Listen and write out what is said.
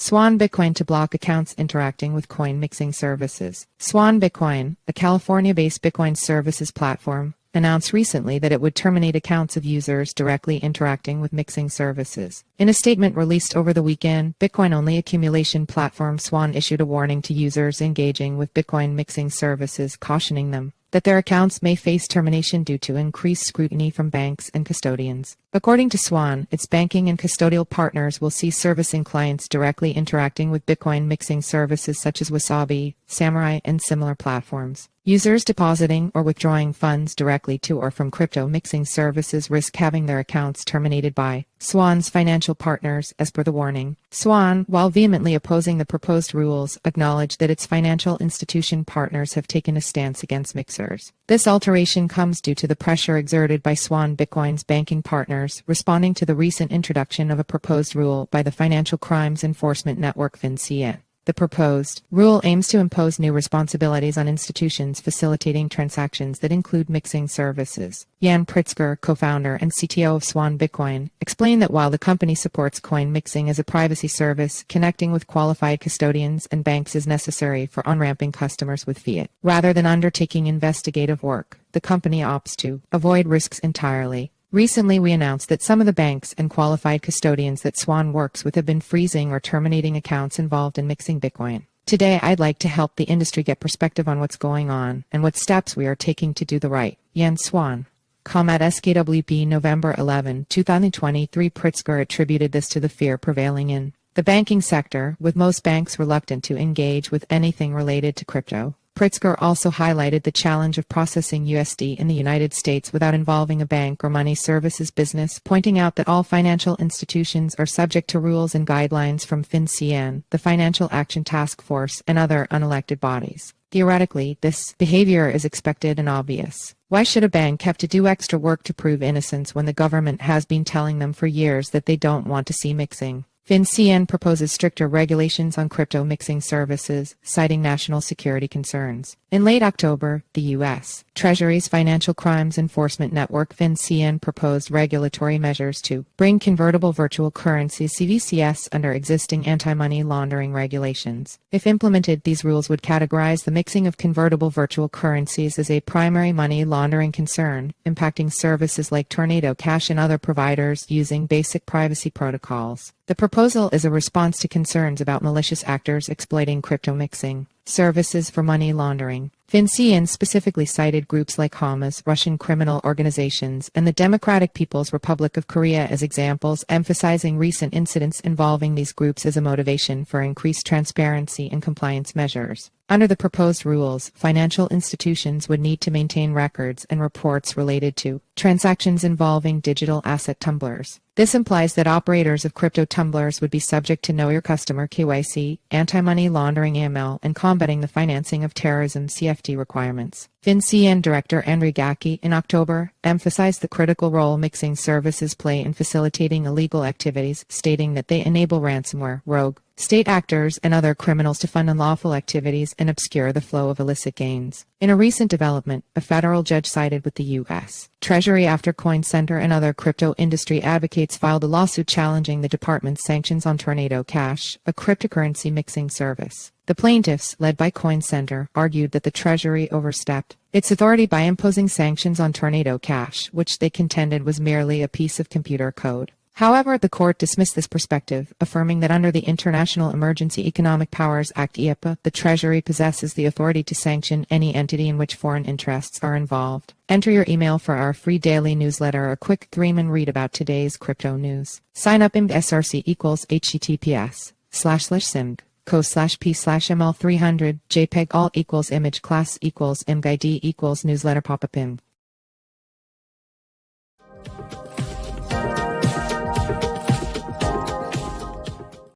Swan Bitcoin to block accounts interacting with coin mixing services. Swan Bitcoin, a California-based Bitcoin services platform, announced recently that it would terminate accounts of users directly interacting with mixing services. In a statement released over the weekend, Bitcoin-only accumulation platform Swan issued a warning to users engaging with Bitcoin mixing services, cautioning them that their accounts may face termination due to increased scrutiny from banks and custodians. According to Swan, its banking and custodial partners will see servicing clients directly interacting with Bitcoin mixing services such as Wasabi, Samourai, and similar platforms. Users depositing or withdrawing funds directly to or from crypto mixing services risk having their accounts terminated by Swan's financial partners, as per the warning. Swan, while vehemently opposing the proposed rules, acknowledged that its financial institution partners have taken a stance against mixers. This alteration comes due to the pressure exerted by Swan Bitcoin's banking partners, responding to the recent introduction of a proposed rule by the Financial Crimes Enforcement Network fincen. The proposed rule aims to impose new responsibilities on institutions facilitating transactions that include mixing services. Jan Pritzker, co-founder and CTO of Swan Bitcoin, explained that while the company supports coin mixing as a privacy service, connecting with qualified custodians and banks is necessary for on-ramping customers with fiat. Rather than undertaking investigative work, the company opts to avoid risks entirely. Recently, we announced that some of the banks and qualified custodians that Swan works with have been freezing or terminating accounts involved in mixing Bitcoin. Today, I'd like to help the industry get perspective on what's going on and what steps we are taking to do the right. Jens Swan. At SKWP November 11, 2023. Pritzker attributed this to the fear prevailing in the banking sector, with most banks reluctant to engage with anything related to crypto. Pritzker also highlighted the challenge of processing USD in the United States without involving a bank or money services business, pointing out that all financial institutions are subject to rules and guidelines from fincen, the Financial Action Task Force, and other unelected bodies. Theoretically, this behavior is expected and obvious. Why should a bank have to do extra work to prove innocence when the government has been telling them for years that they don't want to see mixing? fincen proposes stricter regulations on crypto mixing services, citing national security concerns. In late October, the U.S. Treasury's Financial Crimes Enforcement Network fincen proposed regulatory measures to bring convertible virtual currencies (CVCS) under existing anti-money laundering regulations. If implemented, these rules would categorize the mixing of convertible virtual currencies as a primary money laundering concern, impacting services like Tornado Cash and other providers using basic privacy protocols. The proposal is a response to concerns about malicious actors exploiting crypto mixing services for money laundering. fincen specifically cited groups like Hamas, Russian criminal organizations, and the Democratic People's Republic of Korea as examples, emphasizing recent incidents involving these groups as a motivation for increased transparency and compliance measures. Under the proposed rules, financial institutions would need to maintain records and reports related to transactions involving digital asset tumblers. This implies that operators of crypto tumblers would be subject to Know Your Customer (KYC), anti-money laundering (AML), and combating the financing of terrorism (CFT) requirements. fincen Director Andrei Gacki, in October, emphasized the critical role mixing services play in facilitating illegal activities, stating that they enable ransomware, rogue state actors, and other criminals to fund unlawful activities and obscure the flow of illicit gains. In a recent development, a federal judge sided with the U.S. Treasury after Coin Center and other crypto industry advocates filed a lawsuit challenging the department's sanctions on Tornado Cash, a cryptocurrency mixing service. The plaintiffs, led by Coin Center, argued that the Treasury overstepped its authority by imposing sanctions on Tornado Cash, which they contended was merely a piece of computer code. However, the court dismissed this perspective, affirming that under the International Emergency Economic Powers Act (EIPA), the Treasury possesses the authority to sanction any entity in which foreign interests are involved. Enter your email for our free daily newsletter, a quick 3-minute read about today's crypto news. Sign up in SRC equals https://simg. co/p/ml300 jpeg alt equals image class equals imgid equals newsletter pop-up img.